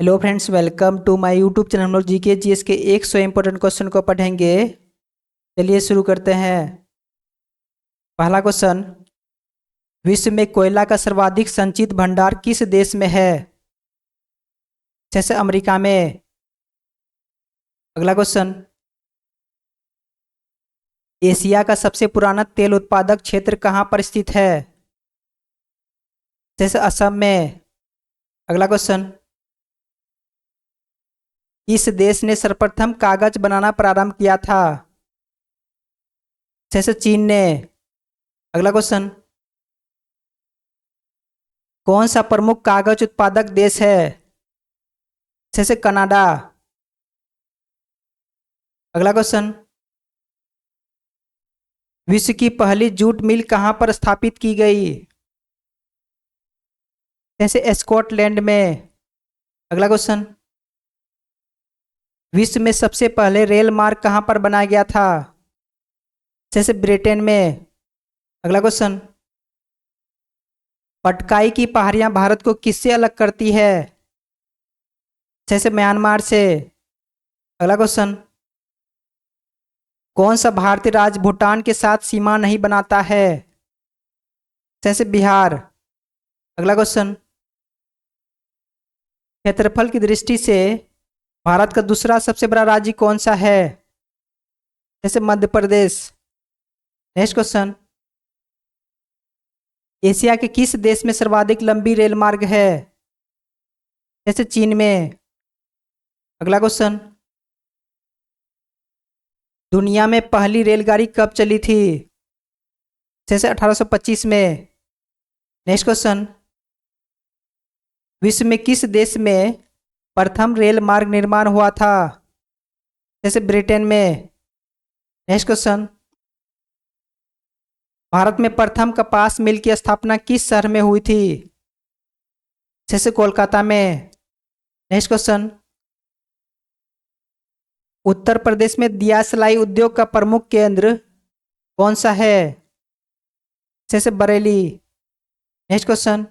Hello friends, welcome to my YouTube channel. हम लोग GK GS के 100 इंपॉर्टेंट क्वेश्चन को पढ़ेंगे। चलिए शुरू करते हैं। पहला क्वेश्चन, विश्व में कोयला का सर्वाधिक संचित भंडार किस देश में है? जैसे अमेरिका में। अगला क्वेश्चन, एशिया का सबसे पुराना तेल उत्पादक क्षेत्र कहाँ पर स्थित है? जैसे असम में। अगला क्वेश्चन, किस देश ने सर्वप्रथम कागज बनाना प्रारंभ किया था? जैसे चीन ने। अगला क्वेश्चन, कौन सा प्रमुख कागज उत्पादक देश है? जैसे कनाडा। अगला क्वेश्चन, विश्व की पहली जूट मिल कहाँ पर स्थापित की गई? जैसे स्कॉटलैंड में। अगला क्वेश्चन, विश्व में सबसे पहले रेल मार्ग कहाँ पर बनाया गया था? जैसे ब्रिटेन में। अगला क्वेश्चन, पटकाई की पहाड़ियाँ भारत को किससे अलग करती है? जैसे म्यांमार से। अगला क्वेश्चन, कौन सा भारतीय राज्य भूटान के साथ सीमा नहीं बनाता है? जैसे बिहार। अगला क्वेश्चन, क्षेत्रफल की दृष्टि से भारत का दूसरा सबसे बड़ा राज्य कौन सा है? जैसे Madhya Pradesh. Next question, Asia के किस देश में सर्वाधिक लंबी रेल मार्ग है? जैसे चीन में। अगला क्वेश्चन, दुनिया में पहली रेलगाड़ी कब चली थी? जैसे 1825 में। नेक्स्ट क्वेश्चन, विश्व में किस देश में प्रथम रेल मार्ग निर्माण हुआ था? जैसे ब्रिटेन में। नेक्स्ट क्वेश्चन, भारत में प्रथम कपास मिल की स्थापना किस शहर में हुई थी? जैसे कोलकाता में। नेक्स्ट क्वेश्चन, उत्तर प्रदेश में दिया सिलाई उद्योग का प्रमुख केंद्र कौन सा है? जैसे बरेली। नेक्स्ट क्वेश्चन,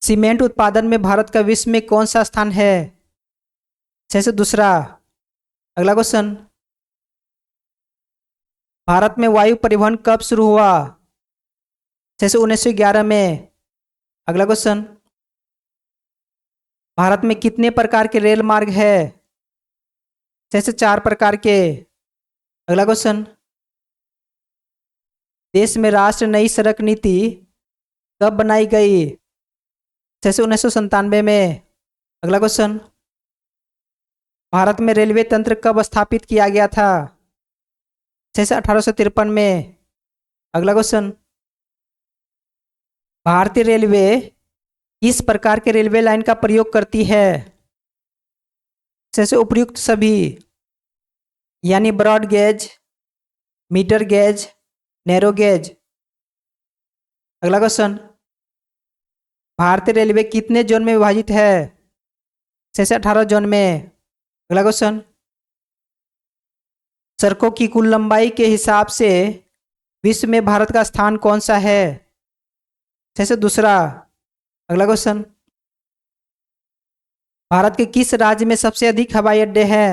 सीमेंट उत्पादन में भारत का विश्व में कौन सा स्थान है? जैसे दूसरा। अगला क्वेश्चन, भारत में वायु परिवहन कब शुरू हुआ? जैसे 1911 में। अगला क्वेश्चन, भारत में कितने प्रकार के रेल मार्ग है? जैसे 4 प्रकार के। अगला क्वेश्चन, देश में राष्ट्र नई सड़क नीति कब बनाई गई? जैसे 1997 में। अगला क्वेश्चन, भारत में रेलवे तंत्र कब स्थापित किया गया था? जैसे 1853 में। अगला क्वेश्चन, भारतीय रेलवे किस प्रकार के रेलवे लाइन का प्रयोग करती है? जैसे उपयुक्त सभी, यानी broad gauge, metre gauge, narrow gauge. अगला क्वेश्चन, भारतीय रेलवे कितने जोन में विभाजित है? जैसे 18 जोन में। अगला क्वेश्चन, सड़कों की कुल लंबाई के हिसाब से विश्व में भारत का स्थान कौन सा है? जैसे दूसरा। अगला क्वेश्चन, भारत के किस राज्य में सबसे अधिक हवाई अड्डे हैं?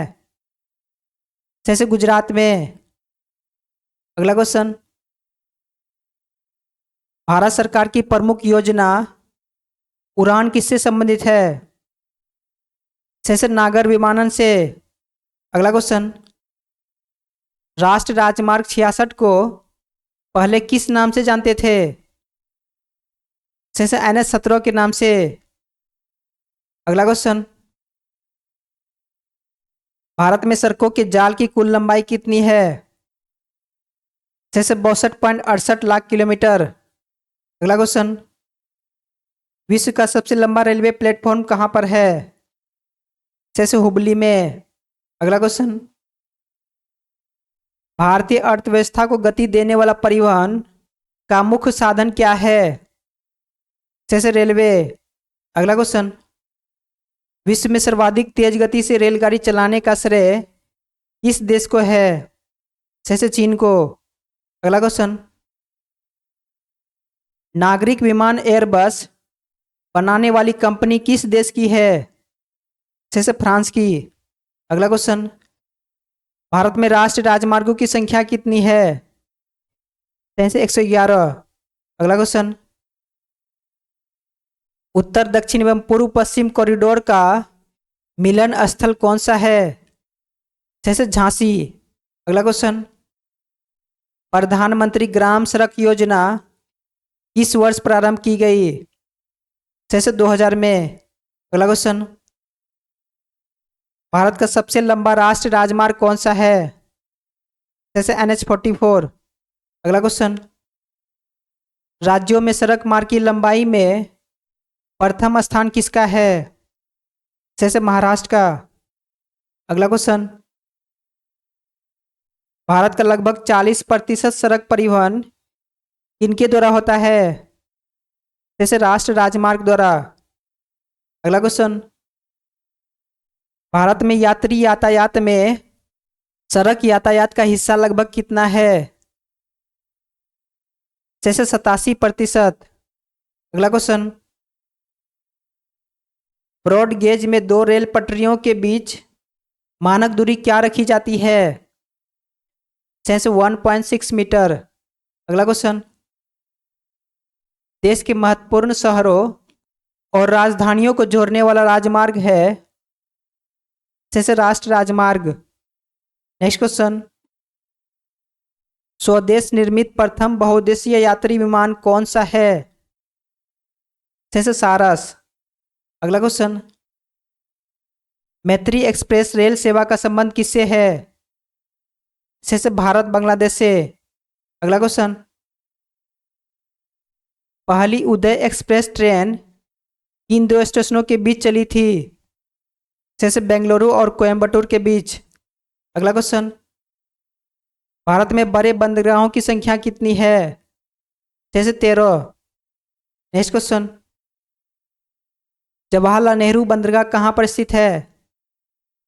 जैसे गुजरात में। अगला क्वेश्चन, भारत सरकार की प्रमुख योजना उड़ान किससे संबंधित है? जैसे नागर विमानन से। अगला क्वेश्चन, राष्ट्रीय राजमार्ग 66 को पहले किस नाम से जानते थे? जैसे NH-17 के नाम से। अगला क्वेश्चन, भारत में सड़कों के जाल की कुल लंबाई कितनी है? जैसे 62.68 लाख किलोमीटर। अगला क्वेश्चन, विश्व का सबसे लंबा रेलवे प्लेटफॉर्म कहाँ पर है? जैसे हुबली में। अगला क्वेश्चन, भारतीय अर्थव्यवस्था को गति देने वाला परिवहन का मुख्य साधन क्या है? जैसे रेलवे। अगला क्वेश्चन, विश्व में सर्वाधिक तेज गति से रेलगाड़ी चलाने का श्रेय किस देश को है? जैसे चीन को। अगला क्वेश्चन, नागरिक विमान एयरबस बनाने वाली कंपनी किस देश की है? जैसे फ्रांस की। अगला क्वेश्चन, भारत में राष्ट्रीय राजमार्गों की संख्या कितनी है? जैसे 111। अगला क्वेश्चन, उत्तर दक्षिण एवं पूर्व पश्चिम कॉरिडोर का मिलन स्थल कौन सा है? जैसे झांसी। अगला क्वेश्चन, प्रधानमंत्री ग्राम सड़क योजना किस वर्ष प्रारंभ की गई? जैसे 2000 में। अगला क्वेश्चन, भारत का सबसे लंबा राष्ट्रीय राजमार्ग कौन सा है? जैसे NH44। अगला क्वेश्चन, राज्यों में सड़क मार्ग की लंबाई में प्रथम स्थान किसका है? जैसे महाराष्ट्र का। अगला क्वेश्चन, भारत का लगभग 40% सड़क परिवहन किनके द्वारा होता है? जैसे राष्ट्रीय राजमार्ग द्वारा। अगला क्वेश्चन, भारत में यात्री यातायात में सड़क यातायात का हिस्सा लगभग कितना है? जैसे 87%। अगला क्वेश्चन, ब्रॉड गेज में दो रेल पटरियों के बीच मानक दूरी क्या रखी जाती है? जैसे 1.6 मीटर। अगला क्वेश्चन, देश के महत्वपूर्ण शहरों और राजधानियों को जोड़ने वाला राजमार्ग है? जैसे राष्ट्रीय राजमार्ग। नेक्स्ट क्वेश्चन, स्वदेश निर्मित प्रथम बहुउद्देशीय यात्री विमान कौन सा है? जैसे सारस। अगला क्वेश्चन, मैत्री एक्सप्रेस रेल सेवा का संबंध किससे है? जैसे भारत बांग्लादेश से। अगला क्वेश्चन, पहली उदय एक्सप्रेस ट्रेन किन दो स्टेशनों के बीच चली थी? जैसे बेंगलुरु और कोयम्बटूर के बीच। अगला क्वेश्चन, भारत में बड़े बंदरगाहों की संख्या कितनी है? जैसे 13। नेक्स्ट क्वेश्चन, जवाहरलाल नेहरू बंदरगाह कहाँ पर स्थित है?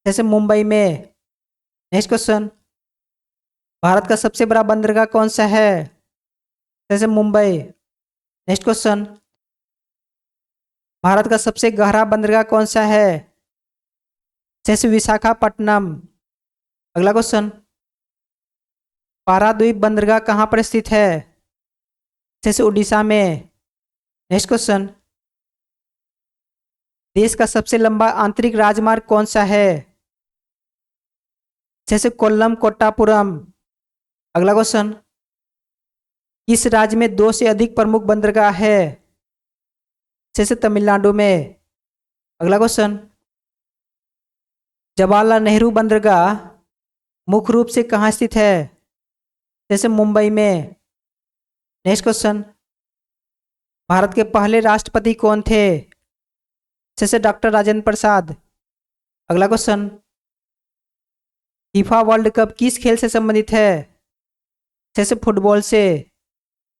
जैसे मुंबई में। नेक्स्ट क्वेश्चन, भारत का सबसे बड़ा बंदरगाह कौन सा है? जैसे मुंबई। नेक्स्ट क्वेश्चन, भारत का सबसे गहरा बंदरगाह कौन सा है? जैसे विशाखापट्टनम। अगला क्वेश्चन, पारादीप बंदरगाह कहाँ पर स्थित है? जैसे उड़ीसा में। नेक्स्ट क्वेश्चन, देश का सबसे लंबा आंतरिक राजमार्ग कौन सा है? जैसे कोल्लम कोट्टापुरम। अगला क्वेश्चन, किस राज्य में दो से अधिक प्रमुख बंदरगाह है? जैसे तमिलनाडु में। अगला क्वेश्चन, जवाहरलाल नेहरू बंदरगाह मुख्य रूप से कहाँ स्थित है? जैसे मुंबई में। नेक्स्ट क्वेश्चन, भारत के पहले राष्ट्रपति कौन थे? जैसे डॉक्टर राजेंद्र प्रसाद। अगला क्वेश्चन, फीफा वर्ल्ड कप किस खेल से संबंधित है? जैसे फुटबॉल से।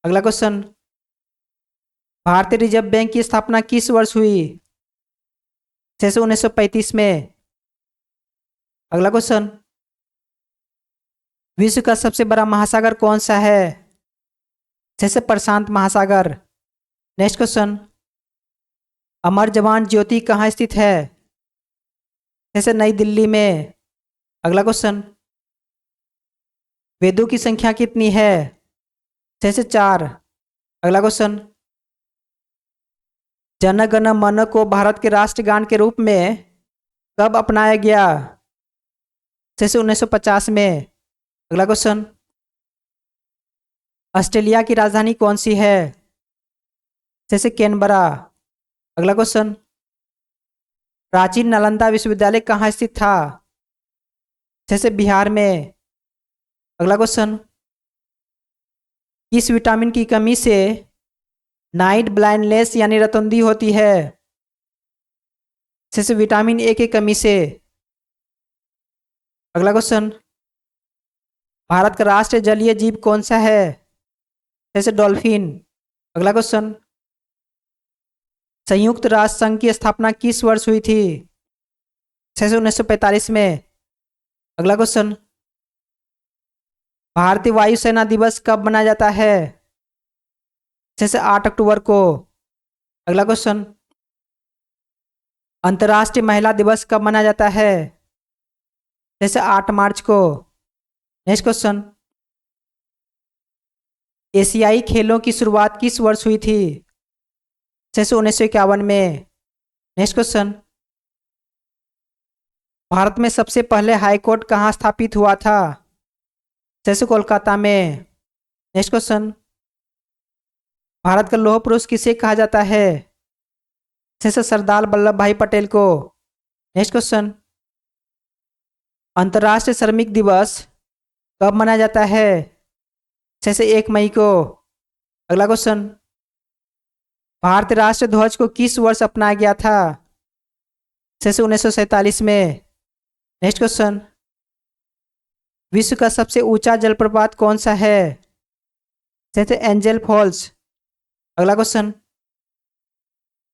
अगला क्वेश्चन, भारतीय रिजर्व बैंक की स्थापना किस वर्ष हुई? जैसे 1935 में। अगला क्वेश्चन, विश्व का सबसे बड़ा महासागर कौन सा है? जैसे प्रशांत महासागर। नेक्स्ट क्वेश्चन, अमर जवान ज्योति कहाँ स्थित है? जैसे नई दिल्ली में। अगला क्वेश्चन, वेदों की संख्या कितनी है? जैसे 4। अगला क्वेश्चन, जन गण मन को भारत के राष्ट्रगान के रूप में कब अपनाया गया? जैसे 1950 में। अगला क्वेश्चन, ऑस्ट्रेलिया की राजधानी कौन सी है? जैसे कैनबरा। अगला क्वेश्चन, प्राचीन नालंदा विश्वविद्यालय कहाँ स्थित था? जैसे बिहार में। अगला क्वेश्चन, किस विटामिन की कमी से नाइट ब्लाइंडनेस यानी रतौंधी होती है? जैसे विटामिन ए की कमी से। अगला क्वेश्चन, भारत का राष्ट्रीय जलीय जीव कौन सा है? जैसे डॉल्फिन। अगला क्वेश्चन, संयुक्त राष्ट्र संघ की स्थापना किस वर्ष हुई थी? जैसे 1945 में। अगला क्वेश्चन, भारतीय वायुसेना दिवस कब मनाया जाता है? जैसे 8 अक्टूबर को। अगला क्वेश्चन, अंतर्राष्ट्रीय महिला दिवस कब मनाया जाता है? जैसे 8 मार्च को। नेक्स्ट क्वेश्चन, एशियाई खेलों की शुरुआत किस वर्ष हुई थी? जैसे 1951 में। नेक्स्ट क्वेश्चन, भारत में सबसे पहले हाई कोर्ट कहाँ स्थापित हुआ था? जैसे कोलकाता में। नेक्स्ट क्वेश्चन, भारत का लौह पुरुष किसे कहा जाता है? जैसे सरदार वल्लभ भाई पटेल को। नेक्स्ट क्वेश्चन, अंतर्राष्ट्रीय श्रमिक दिवस कब मनाया जाता है? जैसे 1 मई को। अगला क्वेश्चन, भारतीय राष्ट्रीय ध्वज को किस वर्ष अपनाया गया था? जैसे 1947 में। नेक्स्ट क्वेश्चन, विश्व का सबसे ऊंचा जलप्रपात कौन सा है? जैसे एंजल फॉल्स। अगला क्वेश्चन,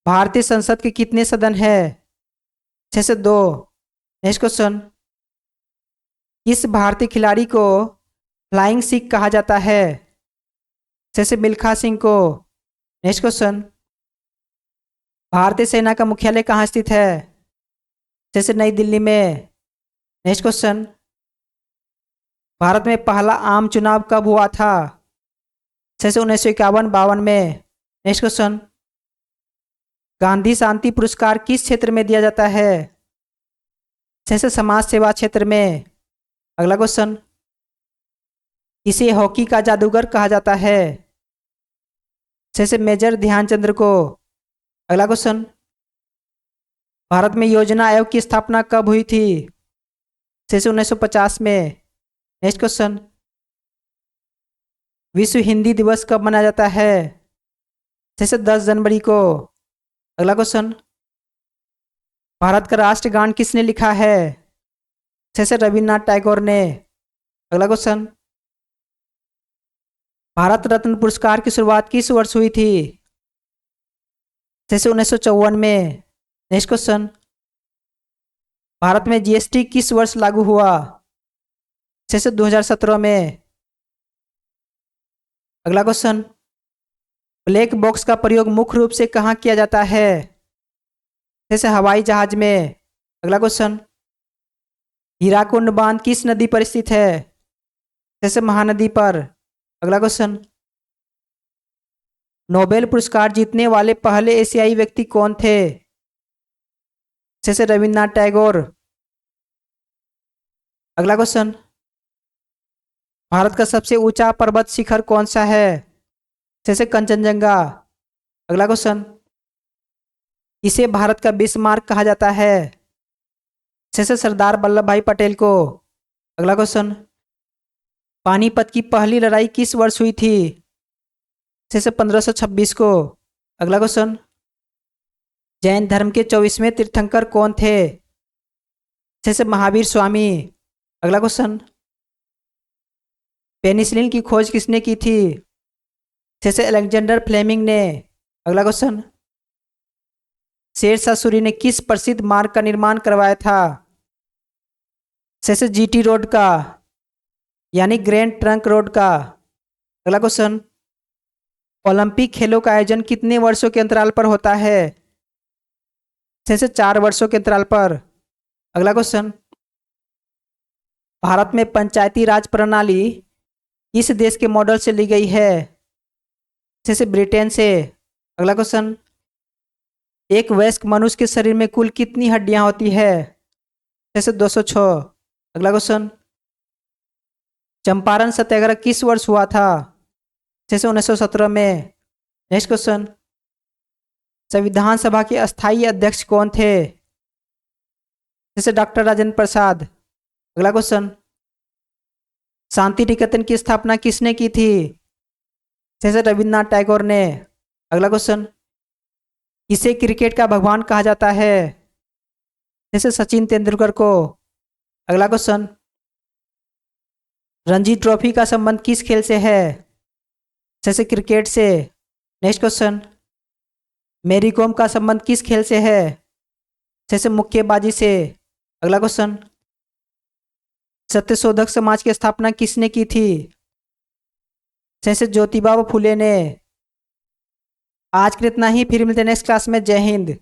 भारतीय संसद के कितने सदन है? जैसे 2। नेक्स्ट क्वेश्चन, किस भारतीय खिलाड़ी को फ्लाइंग सिख कहा जाता है? जैसे मिल्खा सिंह को। नेक्स्ट क्वेश्चन, भारतीय सेना का मुख्यालय कहाँ स्थित है? जैसे नई दिल्ली में। नेक्स्ट क्वेश्चन, भारत में पहला आम चुनाव कब हुआ था? जैसे 1951-52 में। नेक्स्ट क्वेश्चन, गांधी शांति पुरस्कार किस क्षेत्र में दिया जाता है? जैसे समाज सेवा क्षेत्र में। अगला क्वेश्चन, इसे हॉकी का जादूगर कहा जाता है? जैसे मेजर ध्यानचंद्र को। अगला क्वेश्चन, भारत में योजना आयोग की स्थापना कब हुई थी? जैसे 1950 में। नेक्स्ट क्वेश्चन, विश्व हिंदी दिवस कब मनाया जाता है? जैसे 10 जनवरी को। अगला क्वेश्चन, भारत का राष्ट्रगान किसने लिखा है? जैसे रविन्द्रनाथ टैगोर ने। अगला क्वेश्चन, भारत रत्न पुरस्कार की शुरुआत किस वर्ष हुई थी? जैसे 1954 में। नेक्स्ट क्वेश्चन, भारत में जीएसटी किस वर्ष लागू हुआ? जैसे 2017 में। अगला क्वेश्चन, ब्लैक बॉक्स का प्रयोग मुख्य रूप से कहाँ किया जाता है? जैसे हवाई जहाज में। अगला क्वेश्चन, हीराकुंड बांध किस नदी पर स्थित है? जैसे महानदी पर। अगला क्वेश्चन, नोबेल पुरस्कार जीतने वाले पहले एशियाई व्यक्ति कौन थे? जैसे रविन्द्रनाथ टैगोर। अगला क्वेश्चन, भारत का सबसे ऊंचा पर्वत शिखर कौन सा है? जैसे कंचनजंगा। अगला क्वेश्चन, इसे भारत का बिस्मार्क कहा जाता है? जैसे सरदार वल्लभ भाई पटेल को। अगला क्वेश्चन, पानीपत की पहली लड़ाई किस वर्ष हुई थी? जैसे 1526 को। अगला क्वेश्चन, जैन धर्म के 24वें तीर्थंकर कौन थे? जैसे महावीर स्वामी। अगला क्वेश्चन, पेनिसिलिन की खोज किसने की थी? जैसे अलेक्जेंडर फ्लेमिंग ने। अगला क्वेश्चन, शेरशाह सूरी ने किस प्रसिद्ध मार्ग का निर्माण करवाया था? जैसे जीटी रोड का, यानी ग्रैंड ट्रंक रोड का। अगला क्वेश्चन, ओलंपिक खेलों का आयोजन कितने वर्षों के अंतराल पर होता है? जैसे 4 वर्षों के अंतराल पर। अगला क्वेश्चन, भारत में पंचायती राज प्रणाली किस देश के मॉडल से ली गई है? जैसे ब्रिटेन से। अगला क्वेश्चन, एक वयस्क मनुष्य के शरीर में कुल कितनी हड्डियां होती है? जैसे 206। अगला क्वेश्चन, चंपारण सत्याग्रह किस वर्ष हुआ था? जैसे 1917 में। नेक्स्ट क्वेश्चन, संविधान सभा के अस्थायी अध्यक्ष कौन थे? जैसे डॉक्टर राजेंद्र प्रसाद। अगला क्वेश्चन, शांति निकेतन की स्थापना किसने की थी? जैसे रविन्द्रनाथ टैगोर ने। अगला क्वेश्चन, इसे क्रिकेट का भगवान कहा जाता है? जैसे सचिन तेंदुलकर को। अगला क्वेश्चन, रणजी ट्रॉफी का संबंध किस खेल से है? जैसे क्रिकेट से। नेक्स्ट क्वेश्चन, मैरी कॉम का संबंध किस खेल से है? जैसे मुक्केबाजी से। अगला क्वेश्चन, सत्यशोधक समाज की स्थापना किसने की थी? जैसे ज्योतिबा फुले ने। आज के इतना ही, फिर मिलते हैं नेक्स्ट क्लास में। जय हिंद।